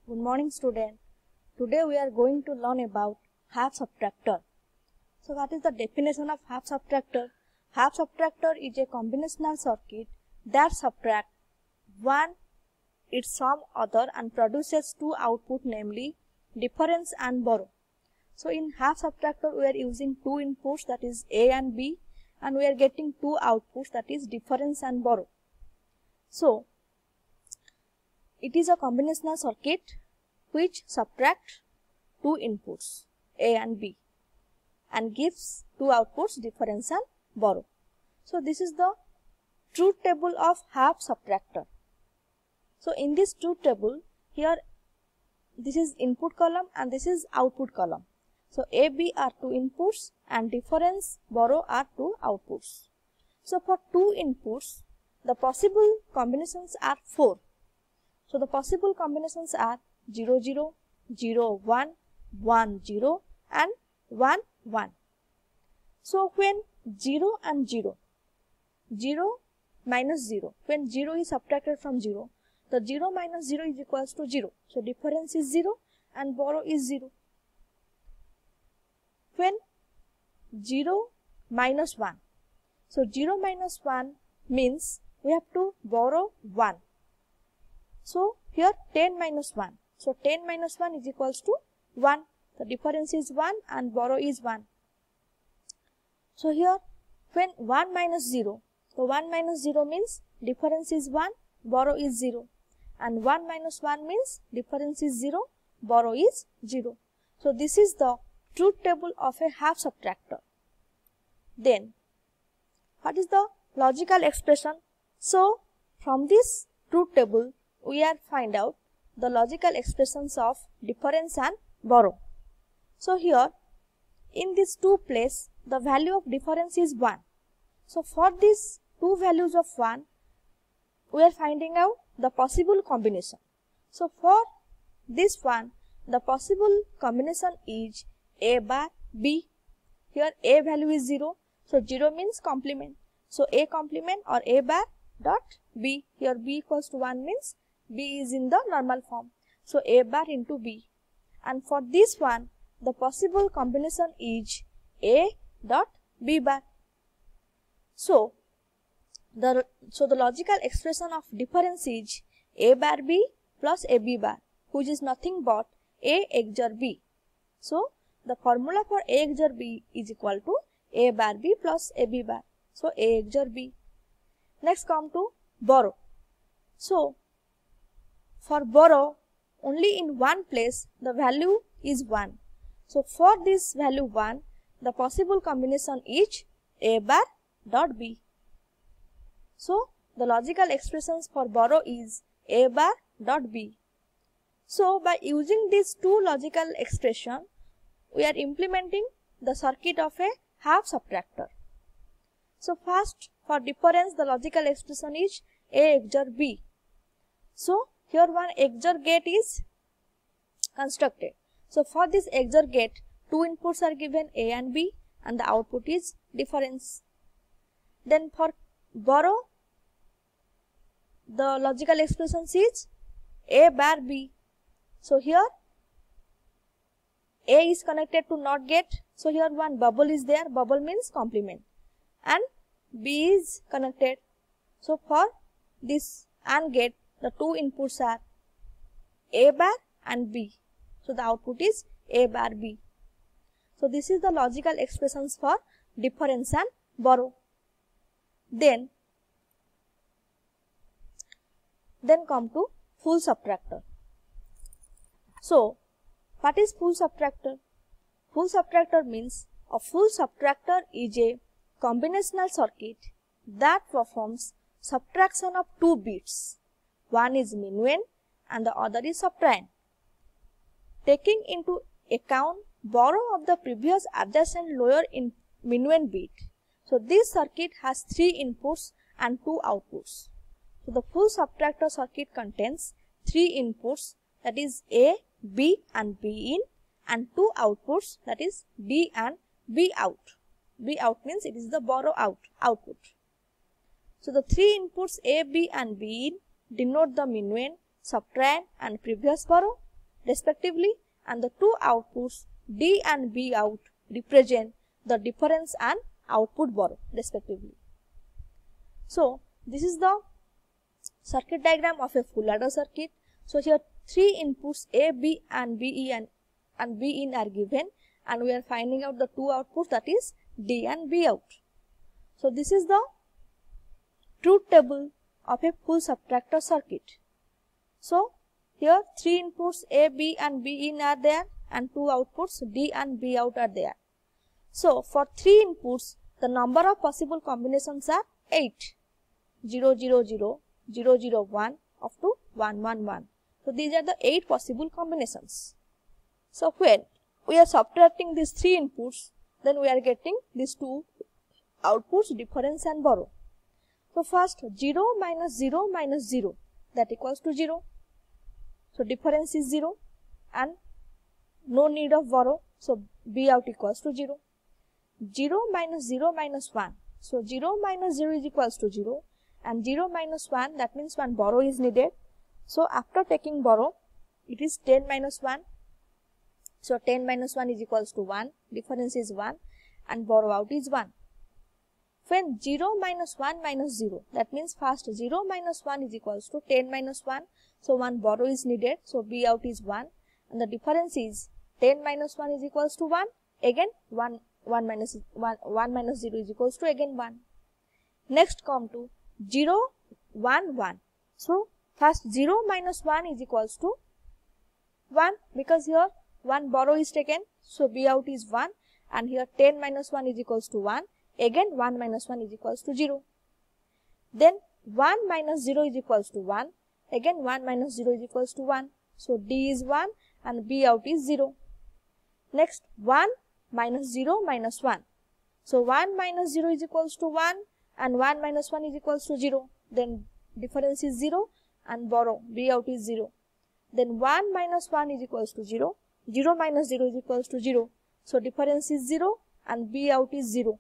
Good morning, student. Today we are going to learn about half subtractor. So what is the definition of half subtractor? Half subtractor is a combinational circuit that subtracts one its from other and produces two output, namely difference and borrow. So in half subtractor we are using two inputs, that is A and B, and we are getting two outputs, that is difference and borrow. So it is a combinational circuit which subtracts two inputs A and B and gives two outputs, difference and borrow. So this is the truth table of half subtractor. So in this truth table, here this is input column and this is output column. So A, B are two inputs and difference, borrow are two outputs. So for two inputs, the possible combinations are 4. So the possible combinations are 0, 0, 0, 1, 1, 0 and 1, 1. So when 0 and 0, 0 minus 0, when 0 is subtracted from 0, the 0 minus 0 is equals to 0. So difference is 0 and borrow is 0. When 0 minus 1, so 0 minus 1 means we have to borrow 1. So here 10 minus 1. So 10 minus 1 is equals to 1. The difference is 1 and borrow is 1. So here when 1 minus 0, so 1 minus 0 means difference is 1, borrow is 0. And 1 minus 1 means difference is 0, borrow is 0. So this is the truth table of a half subtractor. Then what is the logical expression? So from this truth table we are find out the logical expressions of difference and borrow. So here in these two places the value of difference is 1. So for these two values of 1 we are finding out the possible combination. So for this one the possible combination is A bar B. Here A value is 0. So 0 means complement. So A complement or A bar dot B. Here B equals to 1 means B is in the normal form. So A bar into B. And for this one the possible combination is A dot B bar. So the logical expression of difference is A bar B plus A B bar, which is nothing but A XOR B. So the formula for A XOR B is equal to A bar B plus A B bar. So A XOR B. Next come to borrow. So for borrow only in one place the value is 1. So for this value 1 the possible combination is A bar dot B. So the logical expressions for borrow is A bar dot B. So by using these two logical expressions we are implementing the circuit of a half subtractor. So first for difference the logical expression is A XOR B. So here one XOR gate is constructed. So for this XOR gate two inputs are given A and B and the output is difference. Then for borrow the logical expression is A bar B. So here A is connected to NOT gate. So here one bubble is there. Bubble means complement. And B is connected. So for this AND gate the two inputs are A bar and B. So the output is A bar B. So this is the logical expressions for difference and borrow. Then come to full subtractor. So what is full subtractor? Full subtractor means a full subtractor is a combinational circuit that performs subtraction of two bits. One is minuend and the other is subtrahend. Taking into account borrow of the previous adjacent lower in minuend bit. So this circuit has 3 inputs and 2 outputs. So the full subtractor circuit contains 3 inputs, that is A, B and B in, and 2 outputs, that is B and B out. B out means it is the borrow out output. So the 3 inputs A, B and B in denote the minuend, subtrahend and previous borrow, respectively, and the two outputs D and B out represent the difference and output borrow respectively. So this is the circuit diagram of a full ladder circuit. So here three inputs A, B and B in are given, and we are finding out the two outputs, that is D and B out. So this is the truth table of a full subtractor circuit. So here three inputs A, B and B in are there, and two outputs D and B out are there. So for three inputs, the number of possible combinations are 8. 0, 0, 0, 0, 0, 1 up to 1, 1, 1. So these are the 8 possible combinations. So when we are subtracting these three inputs, then we are getting these two outputs, difference and borrow. So first 0 minus 0 minus 0, that equals to 0. So difference is 0 and no need of borrow. So B out equals to 0. 0 minus 0 minus 1. So 0 minus 0 is equals to 0. And 0 minus 1, that means 1 borrow is needed. So after taking borrow, it is 10 minus 1. So 10 minus 1 is equals to 1. Difference is 1. And borrow out is 1. When 0 minus 1 minus 0, that means first 0 minus 1 is equals to 10 minus 1. So 1 borrow is needed. So B out is 1. And the difference is 10 minus 1 is equals to 1. Again 1 minus 0 is equals to again 1. Next come to 0, 1, 1. So first 0 minus 1 is equals to 1, because here 1 borrow is taken. So B out is 1, and here 10 minus 1 is equals to 1. Again 1 minus 1 is equals to 0. Then 1 minus 0 is equals to 1. Again 1 minus 0 is equals to 1. So D is 1 and B out is 0. Next 1 minus 0 minus 1. So 1 minus 0 is equals to 1. And 1 minus 1 is equals to 0. Then difference is 0 and borrow B out is 0. Then 1 minus 1 is equals to 0. 0 minus 0 is equals to 0. So difference is 0 and B out is 0.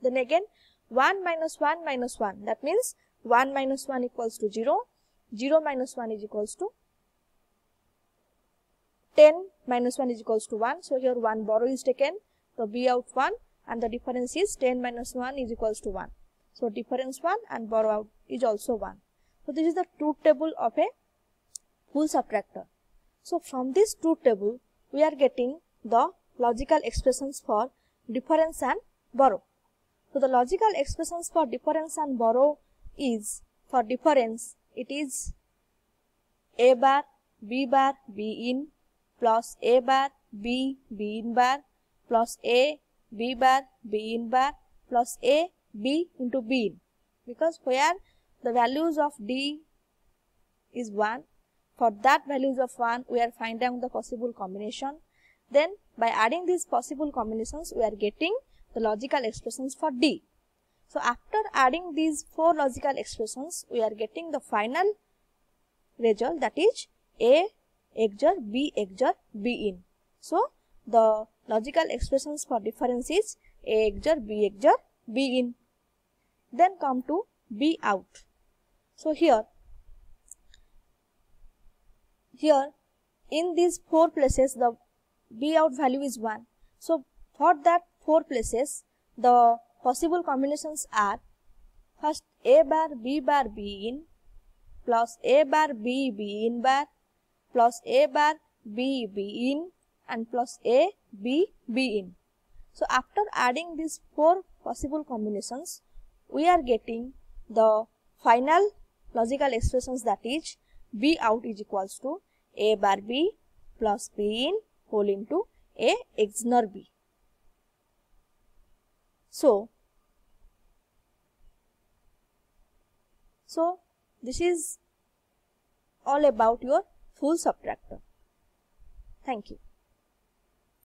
Then again 1 minus 1 minus 1. That means 1 minus 1 equals to 0. 0 minus 1 is equals to 10 minus 1 is equals to 1. So here 1 borrow is taken. So B out 1 and the difference is 10 minus 1 is equals to 1. So difference 1 and borrow out is also 1. So this is the truth table of a full subtractor. So from this truth table, we are getting the logical expressions for difference and borrow. So the logical expressions for difference and borrow is, for difference, it is A bar, B in, plus A bar, B in bar, plus A, B bar, B in bar, plus A, B into B in, because where the values of D is 1, for that values of 1 we are finding out the possible combination. Then by adding these possible combinations we are getting the logical expressions for D. So after adding these 4 logical expressions we are getting the final result, that is A XOR B XOR B in. So the logical expressions for difference is A XOR B XOR B in. Then come to B out. So here in these 4 places the B out value is 1. So for that 4 places the possible combinations are, first A bar B in, plus A bar B in bar, plus A bar B in, and plus A B in. So after adding these 4 possible combinations, we are getting the final logical expressions, that is B out is equals to A bar B plus B in whole into A XOR B. So this is all about your full subtractor. Thank you.